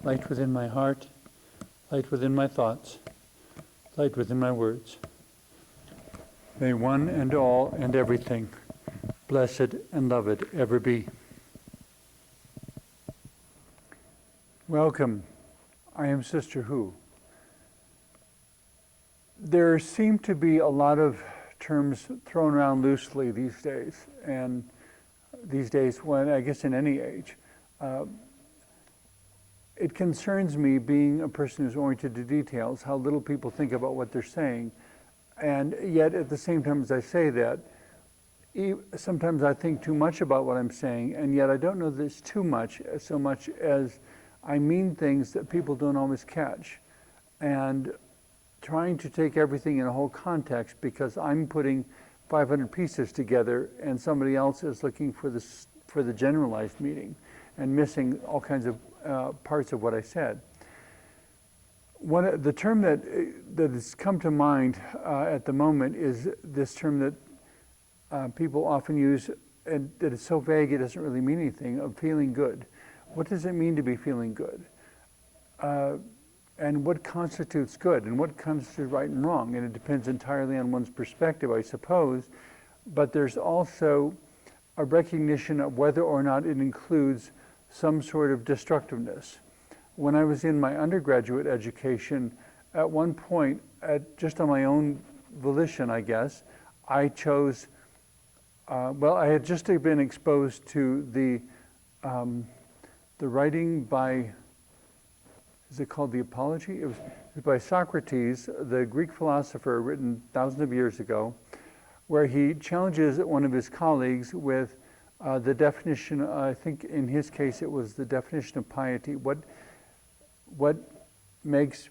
light within my heart, light within my thoughts, light within my words. May one and all and everything, blessed and loved, ever be. Welcome. I am Sister Who. There seem to be a lot of terms thrown around loosely these days, and these days, when I guess in any age. It concerns me, being a person who's oriented to details, how little people think about what they're saying. And yet, at the same time as I say that, sometimes I think too much about what I'm saying, and yet I don't know that it's too much, so much as I mean things that people don't always catch. And trying to take everything in a whole context, because I'm putting 500 pieces together and somebody else is looking for the generalized meaning and missing all kinds of parts of what I said. The term that has come to mind at the moment is this term that people often use, and that is so vague it doesn't really mean anything, of feeling good. What does it mean to be feeling good? And what constitutes good, and what constitutes right and wrong? And it depends entirely on one's perspective, I suppose. But there's also a recognition of whether or not it includes some sort of destructiveness. When I was in my undergraduate education, at one point, just on my own volition, I guess, I chose, I had just been exposed to the writing by, is it called the Apology? It was by Socrates, the Greek philosopher, written thousands of years ago, where he challenges one of his colleagues with the definition, I think in his case it was the definition of piety. What makes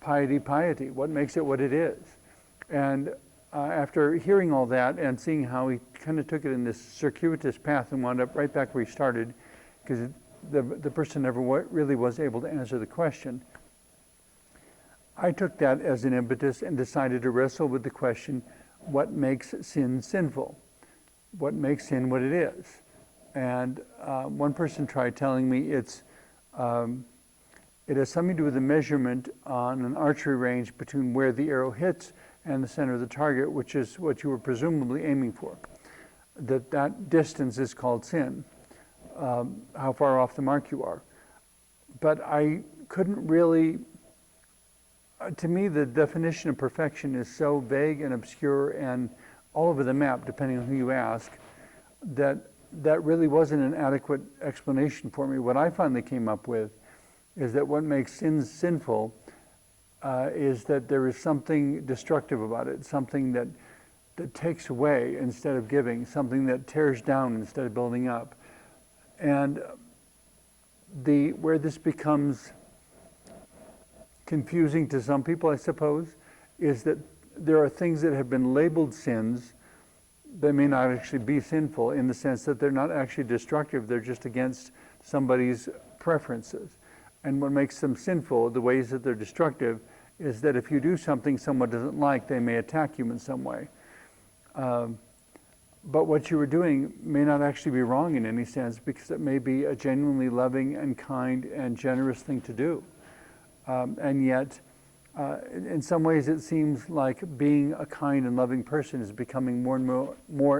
piety piety? What makes it what it is? And after hearing all that and seeing how he kind of took it in this circuitous path and wound up right back where he started, because the person never really was able to answer the question, I took that as an impetus and decided to wrestle with the question, what makes sin sinful? What makes sin what it is? And one person tried telling me it has something to do with the measurement on an archery range between where the arrow hits and the center of the target, which is what you were presumably aiming for. That distance is called sin, how far off the mark you are. But I couldn't really, to me the definition of perfection is so vague and obscure and all over the map, depending on who you ask, that really wasn't an adequate explanation for me. What I finally came up with is that what makes sin sinful is that there is something destructive about it, something that takes away instead of giving, something that tears down instead of building up. And where this becomes confusing to some people, I suppose, is that there are things that have been labeled sins that may not actually be sinful, in the sense that they're not actually destructive, they're just against somebody's preferences. And what makes them sinful, the ways that they're destructive, is that if you do something someone doesn't like, they may attack you in some way. But what you were doing may not actually be wrong in any sense, because it may be a genuinely loving and kind and generous thing to do. And yet, in some ways it seems like being a kind and loving person is becoming more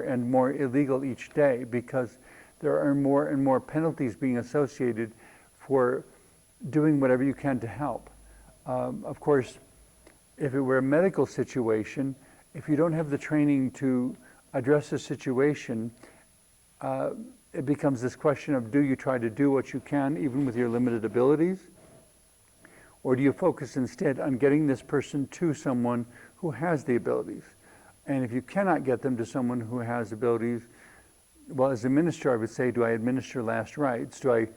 and more illegal each day, because there are more and more penalties being associated for doing whatever you can to help. Of course, if it were a medical situation, if you don't have the training to address the situation, it becomes this question of, do you try to do what you can even with your limited abilities? Or do you focus instead on getting this person to someone who has the abilities? And if you cannot get them to someone who has abilities, well, as a minister, I would say, do I administer last rites? Do I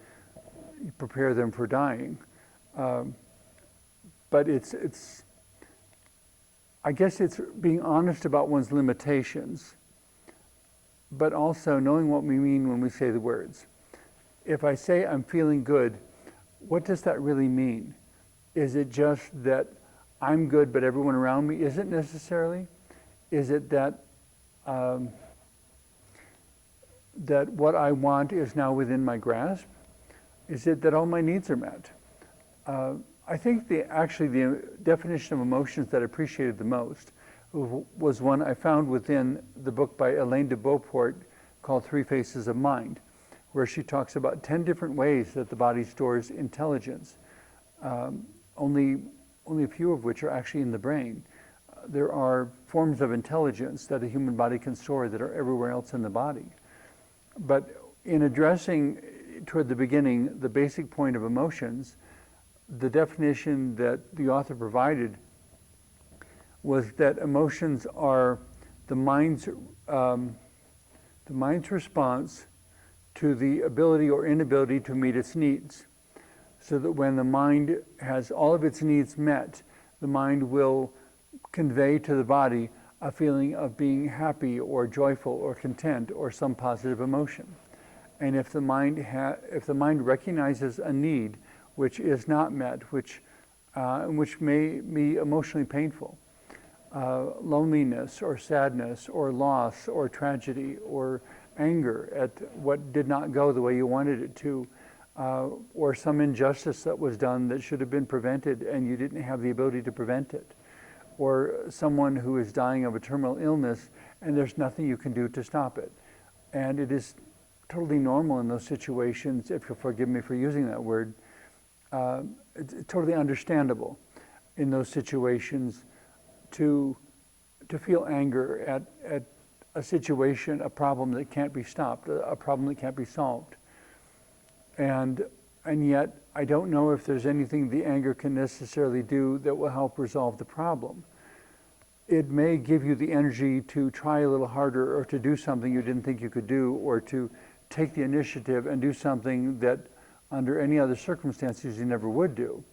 prepare them for dying? But I guess it's being honest about one's limitations, but also knowing what we mean when we say the words. If I say I'm feeling good, what does that really mean? Is it just that I'm good, but everyone around me isn't necessarily? Is it that that what I want is now within my grasp? Is it that all my needs are met? I think actually the definition of emotions that I appreciated the most was one I found within the book by Elaine de Beauport called Three Faces of Mind, where she talks about 10 different ways that the body stores intelligence, only a few of which are actually in the brain. There are forms of intelligence that a human body can store that are everywhere else in the body. But in addressing, toward the beginning, the basic point of emotions, the definition that the author provided was that emotions are the mind's response to the ability or inability to meet its needs. So that when the mind has all of its needs met, the mind will convey to the body a feeling of being happy or joyful or content or some positive emotion. And if the mind recognizes a need which is not met, which may be emotionally painful, loneliness or sadness or loss or tragedy or anger at what did not go the way you wanted it to, or some injustice that was done that should have been prevented and you didn't have the ability to prevent it, or someone who is dying of a terminal illness and there's nothing you can do to stop it. And it is totally normal in those situations, if you'll forgive me for using that word, it's totally understandable in those situations to feel anger at a situation, a problem that can't be stopped, a problem that can't be solved. And yet, I don't know if there's anything the anger can necessarily do that will help resolve the problem. It may give you the energy to try a little harder or to do something you didn't think you could do, or to take the initiative and do something that under any other circumstances you never would do.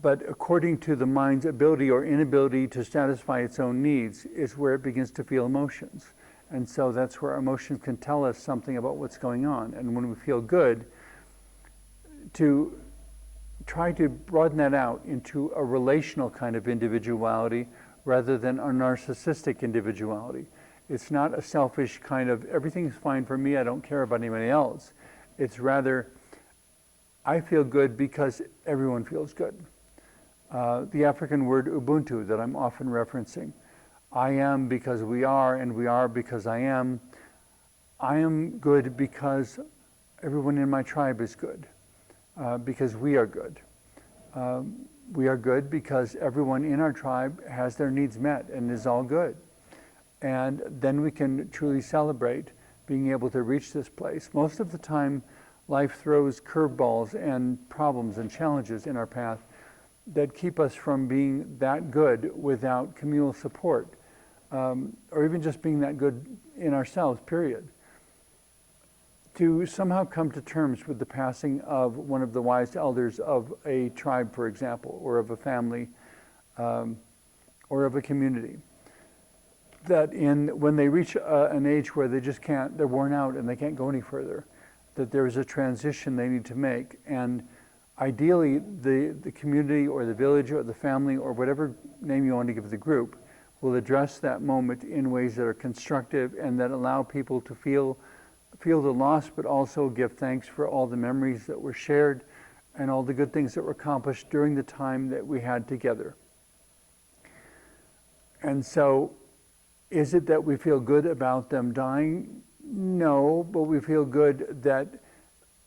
But according to the mind's ability or inability to satisfy its own needs is where it begins to feel emotions. And so that's where our emotions can tell us something about what's going on. And when we feel good, to try to broaden that out into a relational kind of individuality rather than a narcissistic individuality. It's not a selfish kind of, everything's fine for me, I don't care about anybody else. It's rather, I feel good because everyone feels good. The African word Ubuntu that I'm often referencing. I am because we are, and we are because I am. I am good because everyone in my tribe is good, because we are good. We are good because everyone in our tribe has their needs met and is all good. And then we can truly celebrate being able to reach this place. Most of the time, life throws curveballs and problems and challenges in our path that keep us from being that good without communal support, or even just being that good in ourselves, period. To somehow come to terms with the passing of one of the wise elders of a tribe, for example, or of a family, or of a community, that when they reach an age where they just can't, they're worn out and they can't go any further, that there is a transition they need to make. And ideally, the community or the village or the family or whatever name you want to give the group will address that moment in ways that are constructive and that allow people to feel the loss, but also give thanks for all the memories that were shared and all the good things that were accomplished during the time that we had together. And so, is it that we feel good about them dying? No, but we feel good that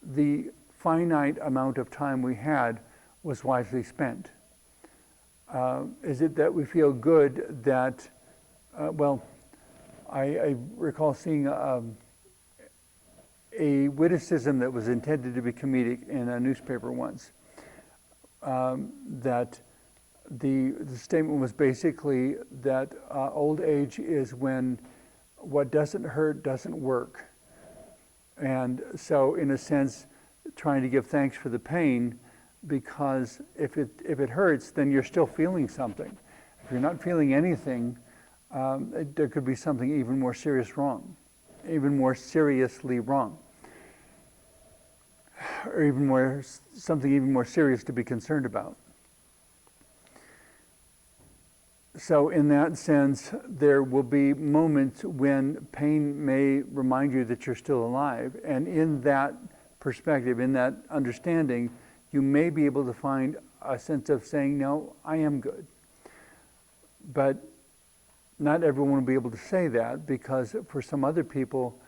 the finite amount of time we had was wisely spent. Is it that we feel good that, I recall seeing a witticism that was intended to be comedic in a newspaper once, that the statement was basically that old age is when what doesn't hurt doesn't work. And so in a sense, trying to give thanks for the pain, because if it hurts, then you're still feeling something. If you're not feeling anything, there could be something even more seriously wrong, or something even more serious to be concerned about. So in that sense, there will be moments when pain may remind you that you're still alive. And in that perspective, in that understanding, you may be able to find a sense of saying, no, I am good. But not everyone will be able to say that, because for some other people,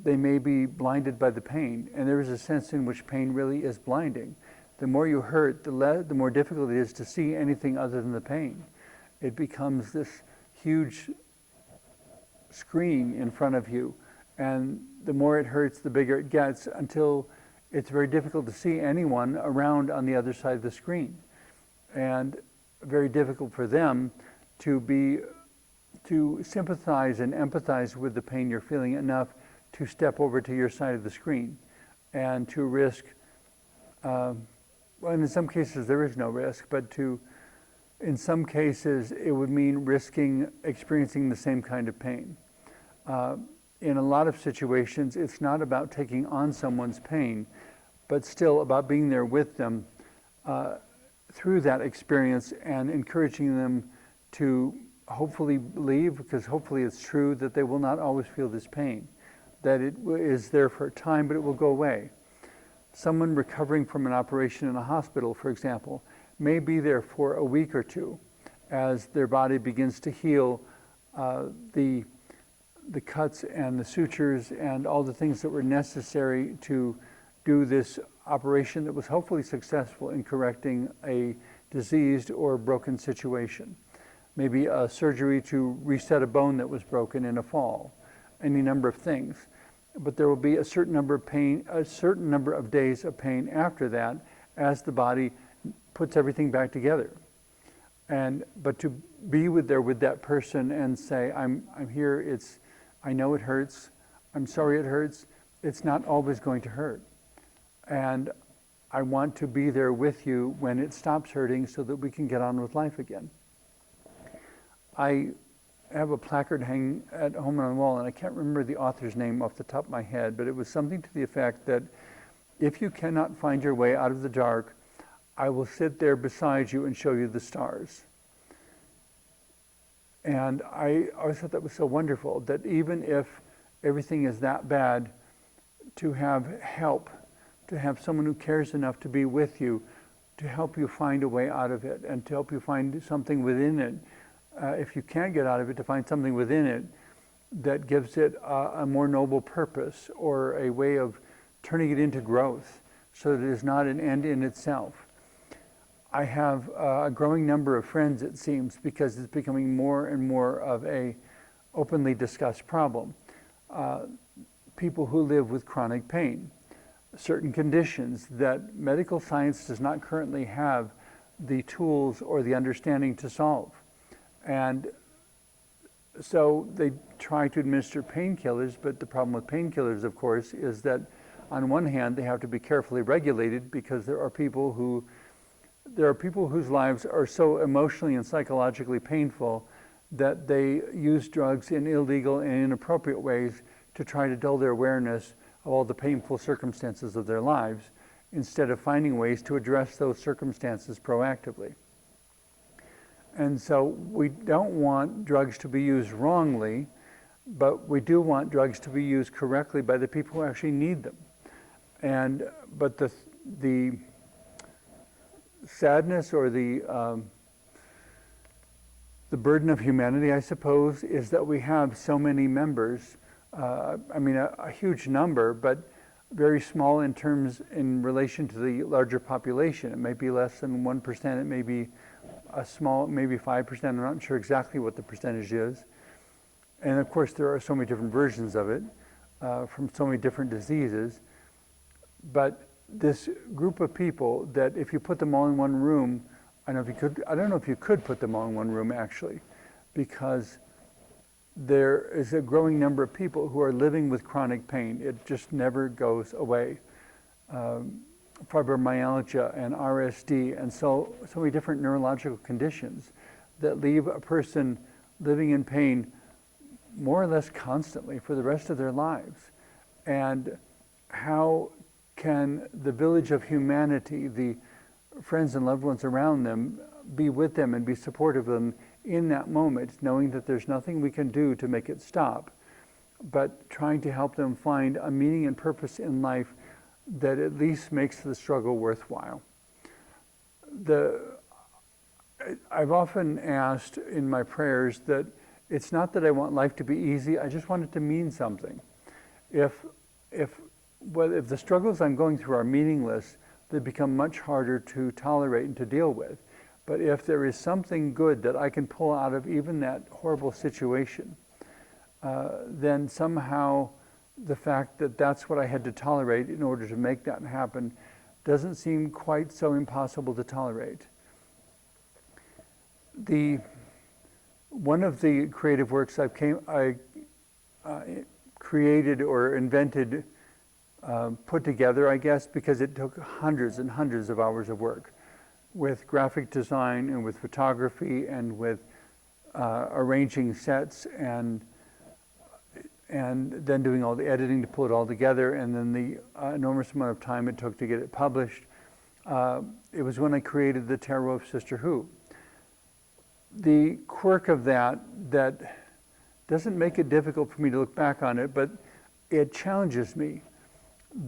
they may be blinded by the pain. And there is a sense in which pain really is blinding. The more you hurt, the more difficult it is to see anything other than the pain. It becomes this huge screen in front of you. And the more it hurts, the bigger it gets, until it's very difficult to see anyone around on the other side of the screen. And very difficult for them to sympathize and empathize with the pain you're feeling enough to step over to your side of the screen and to risk, well, in some cases there is no risk, but in some cases it would mean risking experiencing the same kind of pain. In a lot of situations, it's not about taking on someone's pain, but still about being there with them through that experience and encouraging them to hopefully believe, because hopefully it's true, that they will not always feel this pain, that it is there for a time, but it will go away. Someone recovering from an operation in a hospital, for example, may be there for a week or two as their body begins to heal the cuts and the sutures and all the things that were necessary to do this operation that was hopefully successful in correcting a diseased or broken situation. Maybe a surgery to reset a bone that was broken in a fall, any number of things. But there will be a certain number of days of pain after that, as the body puts everything back together. But to be there with that person and say, I'm here, I know it hurts, I'm sorry it hurts, it's not always going to hurt. And I want to be there with you when it stops hurting so that we can get on with life again. I have a placard hanging at home on the wall, and I can't remember the author's name off the top of my head, but it was something to the effect that if you cannot find your way out of the dark, I will sit there beside you and show you the stars. And I always thought that was so wonderful, that even if everything is that bad, to have help, to have someone who cares enough to be with you, to help you find a way out of it, and to help you find something within it. If you can't get out of it, to find something within it that gives it a more noble purpose, or a way of turning it into growth, so that it is not an end in itself. I have a growing number of friends, it seems, because it's becoming more and more of a openly discussed problem. People who live with chronic pain, certain conditions that medical science does not currently have the tools or the understanding to solve. And so they try to administer painkillers, but the problem with painkillers, of course, is that on one hand they have to be carefully regulated, because there are people whose lives are so emotionally and psychologically painful that they use drugs in illegal and inappropriate ways to try to dull their awareness of all the painful circumstances of their lives, instead of finding ways to address those circumstances proactively. And so we don't want drugs to be used wrongly, but we do want drugs to be used correctly by the people who actually need them. But the sadness, or the burden of humanity, I suppose, is that we have so many members. A huge number, but very small in relation to the larger population. It may be less than 1%, it may be maybe 5%, I'm not sure exactly what the percentage is. And of course there are so many different versions of it, from so many different diseases. But this group of people, that if you put them all in one room, I don't know if you could put them all in one room actually, because there is a growing number of people who are living with chronic pain. It just never goes away. Fibromyalgia and RSD and so many different neurological conditions that leave a person living in pain more or less constantly for the rest of their lives. And how can the village of humanity, the friends and loved ones around them, be with them and be supportive of them in that moment, knowing that there's nothing we can do to make it stop, but trying to help them find a meaning and purpose in life that at least makes the struggle worthwhile. I've often asked in my prayers that it's not that I want life to be easy, I just want it to mean something. If, if the struggles I'm going through are meaningless, they become much harder to tolerate and to deal with. But if there is something good that I can pull out of even that horrible situation, then somehow the fact that that's what I had to tolerate in order to make that happen doesn't seem quite so impossible to tolerate. One of the creative works I created or invented, put together, I guess, because it took hundreds and hundreds of hours of work with graphic design and with photography and with arranging sets and then doing all the editing to pull it all together, and then the enormous amount of time it took to get it published. It was when I created the Tarot of Sister Who. The quirk of that doesn't make it difficult for me to look back on it, but it challenges me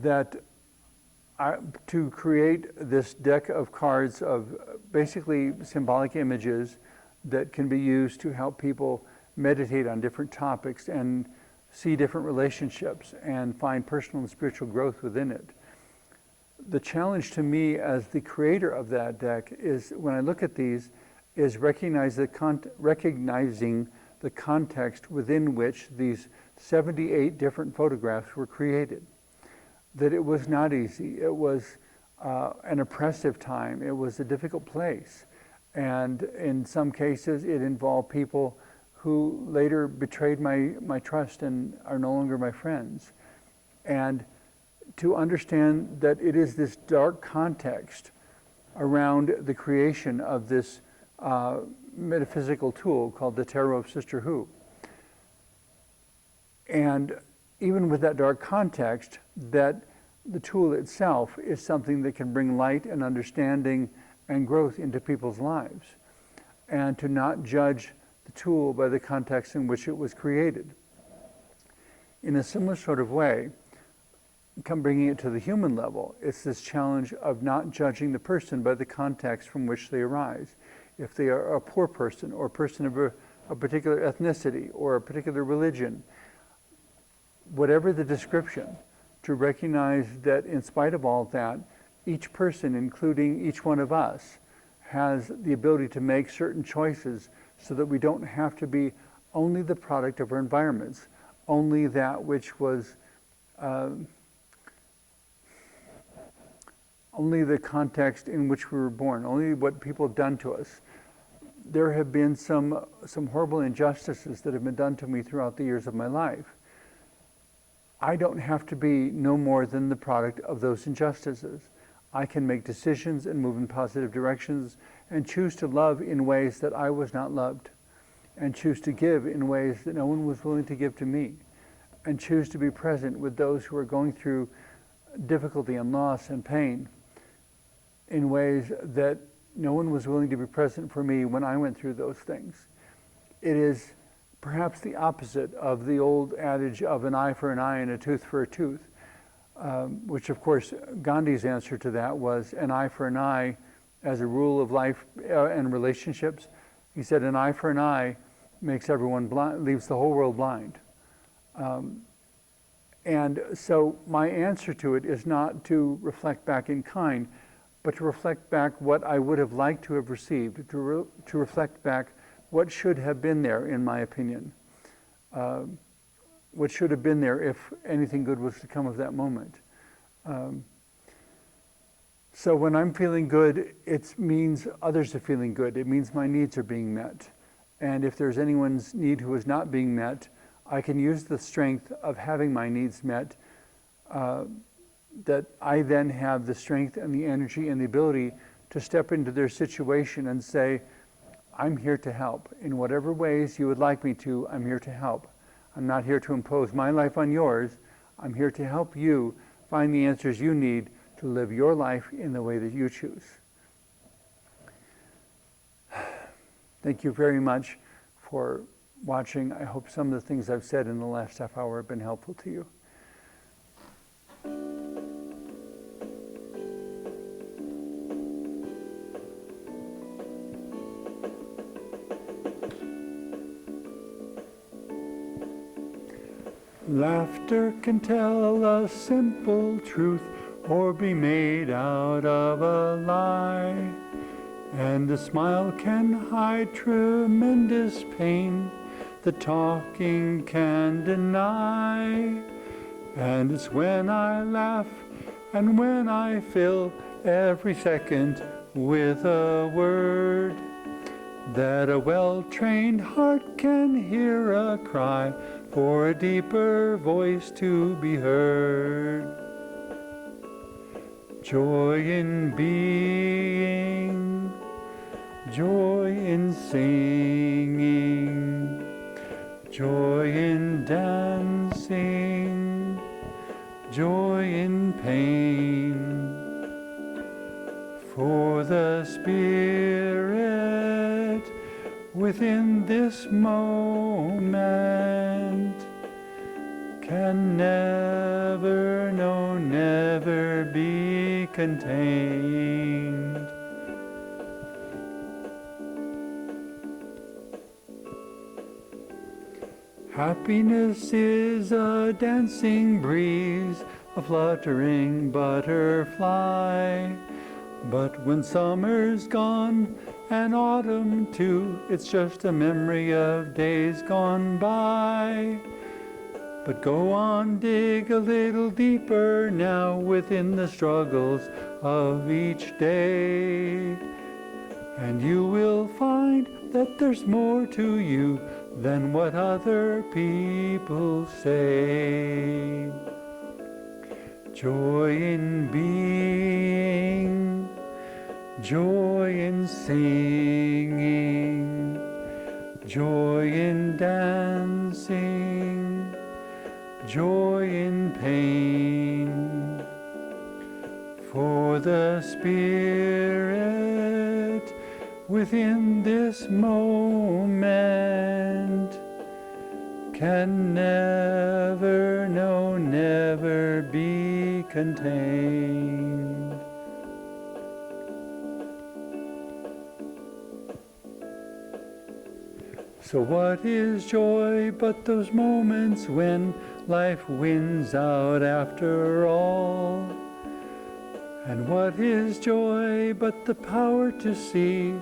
that to create this deck of cards of basically symbolic images that can be used to help people meditate on different topics and see different relationships and find personal and spiritual growth within it. The challenge to me as the creator of that deck is, when I look at these, is recognizing the context within which these 78 different photographs were created. That it was not easy. It was an oppressive time. It was a difficult place. And in some cases, it involved people who later betrayed my trust and are no longer my friends. And to understand that it is this dark context around the creation of this metaphysical tool called the Tarot of Sister Who. And even with that dark context, that the tool itself is something that can bring light and understanding and growth into people's lives, and to not judge the tool by the context in which it was created. In a similar sort of way, bringing it to the human level, it's this challenge of not judging the person by the context from which they arise. If they are a poor person, or a person of a particular ethnicity, or a particular religion, whatever the description, to recognize that in spite of all that, each person, including each one of us, has the ability to make certain choices so that we don't have to be only the product of our environments, only that which was only the context in which we were born, only what people have done to us. There have been some horrible injustices that have been done to me throughout the years of my life. I don't have to be no more than the product of those injustices. I can make decisions and move in positive directions and choose to love in ways that I was not loved, and choose to give in ways that no one was willing to give to me, and choose to be present with those who are going through difficulty and loss and pain in ways that no one was willing to be present for me when I went through those things. It is perhaps the opposite of the old adage of an eye for an eye and a tooth for a tooth, which of course Gandhi's answer to that was an eye for an eye as a rule of life and relationships. He said an eye for an eye makes everyone blind, leaves the whole world blind. And so my answer to it is not to reflect back in kind, but to reflect back what I would have liked to have received, to reflect back what should have been there, in my opinion. What should have been there if anything good was to come of that moment. So when I'm feeling good, it means others are feeling good. It means my needs are being met. And if there's anyone's need who is not being met, I can use the strength of having my needs met, that I then have the strength and the energy and the ability to step into their situation and say, I'm here to help. In whatever ways you would like me to, I'm here to help. I'm not here to impose my life on yours. I'm here to help you find the answers you need to live your life in the way that you choose. Thank you very much for watching. I hope some of the things I've said in the last half hour have been helpful to you. Laughter can tell a simple truth or be made out of a lie. And a smile can hide tremendous pain that talking can deny. And it's when I laugh and when I fill every second with a word that a well-trained heart can hear a cry for a deeper voice to be heard. Joy in being, joy in singing, joy in dancing, joy in pain. For the Spirit within this moment can never, no, never be contained. Happiness is a dancing breeze, a fluttering butterfly. But when summer's gone and autumn too, it's just a memory of days gone by. But go on, dig a little deeper now within the struggles of each day. And you will find that there's more to you than what other people say. Joy in being, joy in singing, joy in dancing, joy in pain. For the Spirit within this moment can never, no, never be contained. So what is joy but those moments when life wins out after all? And what is joy but the power to see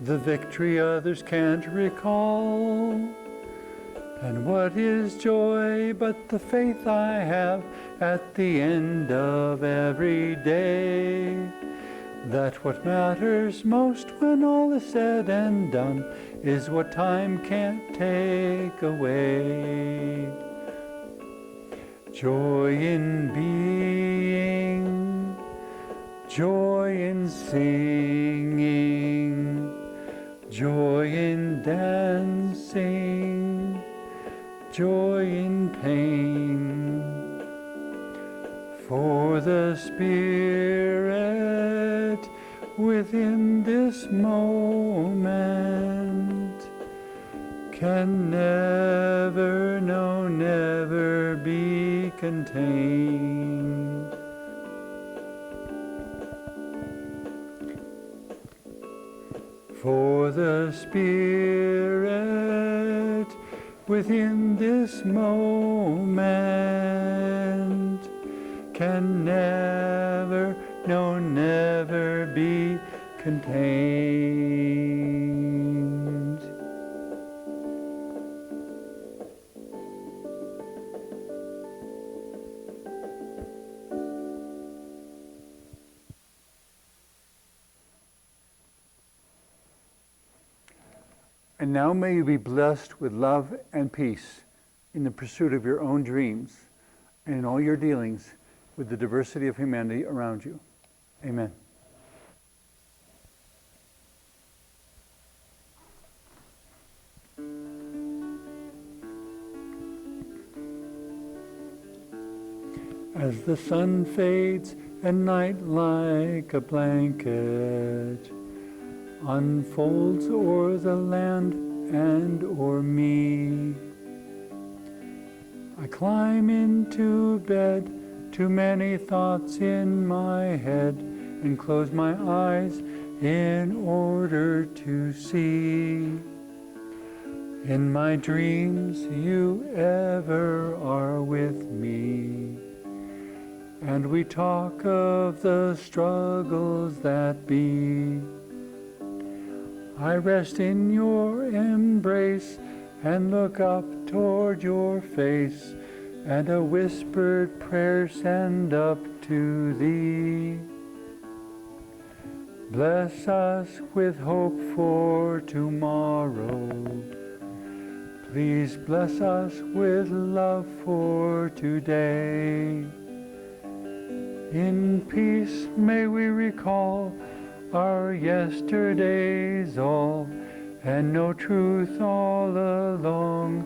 the victory others can't recall? And what is joy but the faith I have at the end of every day, that what matters most when all is said and done is what time can't take away. Joy in being, joy in singing, joy in dancing, joy in pain. For the Spirit within this moment can never, no, never be contained. For the Spirit within this moment can never, no, never be contained. And now may you be blessed with love and peace in the pursuit of your own dreams and in all your dealings with the diversity of humanity around you. Amen. As the sun fades and night like a blanket unfolds o'er the land and o'er me, I climb into bed, too many thoughts in my head, and close my eyes in order to see In my dreams you ever are with me, and we talk of the struggles that be. I rest in your embrace and look up toward your face, and a whispered prayer send up to thee. Bless us with hope for tomorrow. Please bless us with love for today. In peace may we recall our yesterdays all, and know truth all along